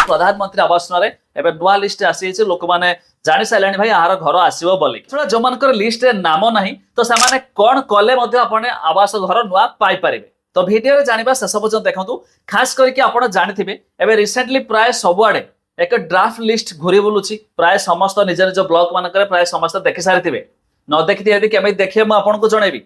प्रधानमंत्री आवास योजना नुआ लिस्ट आसी लोक मैंने जानी सारे भाई यार घर आसो बोली जो मान लिस्ट नाम ना तो से कौन कले आपने आवास घर नुआ पाइपर। तो भिडियो जाना शेष पर्यटन देखूँ खास करके आप जानी एवं रिसेंटली प्राय सबुआड़े एक ड्राफ्ट लिस्ट घूरी बुलूची प्राय समस्त निज निज ब्लॉक मानक प्राय समस्त देखी सारी न देखी यदि केमी देखिए मुझे आपको जनइबी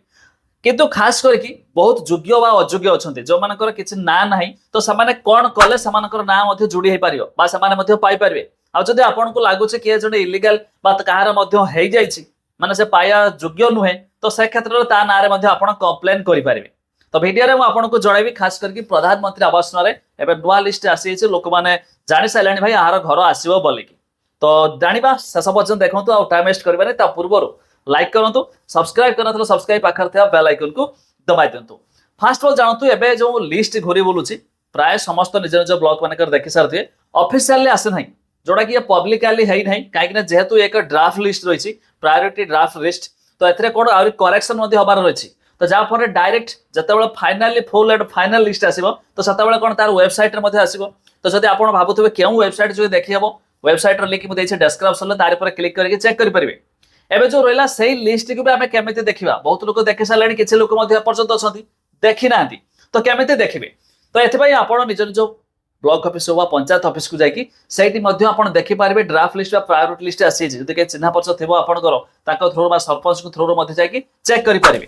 किंतु खास करके बहुत योग्य व अयोग्य अच्छा जो मानकर किसी ना ना तो से कौन कले से ना जोड़ी हो पार से पाइपर आदि आपन को लगुच किए जड़े इलिगाल कहार माने से पाया योग्य नुहे तो से क्षेत्र में ना आप कंप्लेन करेंगे। तो भिडियो आपको जनइबी खास करके प्रधानमंत्री आवास योजना नुआ लिस्ट आसी लोक मैंने जानी सारे भाई यार घर आसो बोलिकी। तो जाना शेष पर्यटन देखो आ टाइम वेस्ट करेंगे पूर्व लाइक करूँ सब्सक्राइब कर सब्सक्राइब पाखे बेल आइकन को दबाई दिंतु। फास्ट ऑफ जानतु एबे जो लिस्ट घूरी बुलूची प्राय समस्त निज निज ब्लॉक मानक देखी सारे ऑफिशियली आसे ना जोड़ा कि पब्लिकली है ना कहीं जेहेतु एक ड्राफ्ट लिस्ट रही प्रायोरिटी ड्राफ्ट लिस्ट तो ए कौन आ करेक्शन हबार रही तो जहाँफल डायरेक्ट जिते finally full and final list आसो तो से कौन तार वेबसाइट आसो। तो जब आप भावुवे क्यों वेबसाइट जो देखी हम वेबसाइट लिंक मुझे डिस्क्रिप्शन तार पर क्लिक करके चेक करेंगे। एबे जो रहा से लिस्ट को भी आम केमी देखा बहुत लोग देखी सारे किसी लोक पर्यटन अच्छा देखी ना तो केमी देखिए। तो ये आप निज निज ब्लॉक ऑफिस हो पंचायत ऑफिस को जाकि देखिपारे ड्राफ्ट लिस्ट प्रायोरिटी लिस्ट आसी चिन्ह परिचय थी आपंकर थ्रू सरपंच थ्रू चेक करेंगे।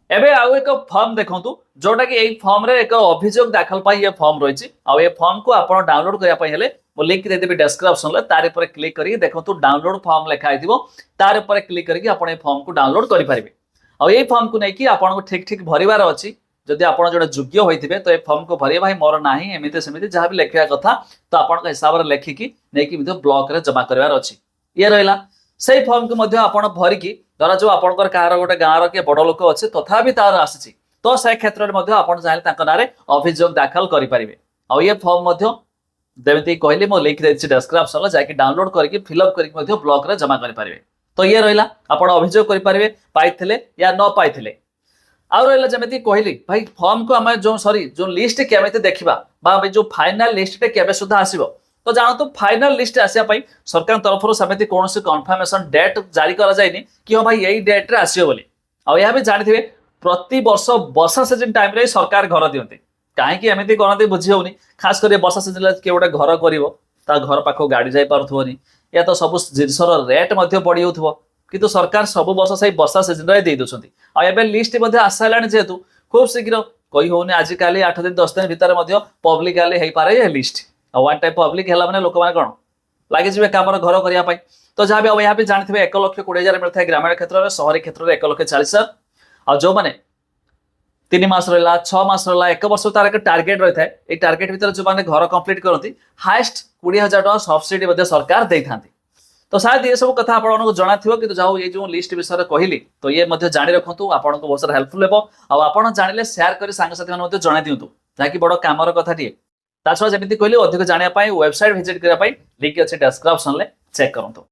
एबे आउ एक फॉर्म देखु जोटा कि फॉर्म रे एक अभियोग दाखल ये फॉर्म रही आ फॉर्म को आप डाउनलोड करने लिंक देदेवी डिस्क्रिप्शन तार पर क्लिक करके देखो डाउनलोड फॉर्म लिखाई तार पर क्लिक करके आप फॉर्म को डाउनलोड करेंगे। आ फॉर्म को लेकिन आपको ठीक ठीक भरबार अच्छी जदि आप जो योग्य होते तो ये फॉर्म को भर भाई मोर ना एमती सेमती जहाँ भी लिखा कथा तो आप हिसाब से लिखिकी नहीं ब्लॉक रे जमा करार अच्छी ये रहा से फॉर्म को आप भरिकी धर जो आपंकर कहार गोटे गाँव किए बड़ लोक अच्छे तथा तार आसी तो से क्षेत्र में आप चाहिए ना अभियोग दाखल करेंगे। आ ये फॉर्म जमी कहली मुझे लिंक देती डिस्क्रिप्शन जाकि डाउनलोड करके फिलअप करके ब्लॉक रे जमा करेंगे। तो ये रहा आप अभियोग करेंगे पाई या न पाई आउ रहा जमी कहली भाई फॉर्म को आम जो सॉरी जो लिस्ट केमी देखा जो फाइनाल लिस्ट केवे सुधा आसो तो जानतु फाइनाल लिस्ट आसापी सरकार तरफ सेमती कौन कन्फर्मेशन डेट जारी कराइनि कि हाँ भाई यही डेट रे आसो बोली। आ यह भी जानते प्रति वर्ष वर्षा सीजन टाइम रे सरकार घर दिखते कहीं एमती करते बुझी होनी खास कर वर्षा सीजन किए गोटे घर कर घर पाख गाड़ी जाई पार्थनी या तो सब जिनसर रेट बढ़ी हो किंतु सरकार सब वर्ष से वर्षा सीजन रे दे दूसरी आ लिस्ट आसाला जेहेतु खूब शीघ्र कही होनी आजिकल 8 दिन 10 दिन भितर पब्लिकली हो पारे ये लिस्ट वन टाइम पब्लिक है मैंने लोक मैंने कौन लगे कम घर करने। तो जहाँ भी अब यहाँ भी जानते 1,20,000 मिलता है ग्रामीण क्षेत्र में शहरी क्षेत्र में 1,40,000 और जो मैंने 3 मास रहा 6 मास रहा 1 वर्ष तार एक टार्गेट रही है ये टार्गेट भर जो मैंने घर कंप्लीट करती हाएस्ट 20,000 टका सब्सिडी सरकार दे था। तो शायद ये सब कथा आपको जना थी कि जाओ ये जो लिस्ट विषय कहली तो ये जाणी रखु आपको बहुत सारा हेल्पफुल हो आप जानले सेयार कर सांगसाथी मैंने जन दिंतु जहाँकि बड़ कमर कथा टे जमी कहली अधिक जानापी वेबसाइट विजिट करने लिंक अच्छे डिस्क्रिप्शन चेक करूँ।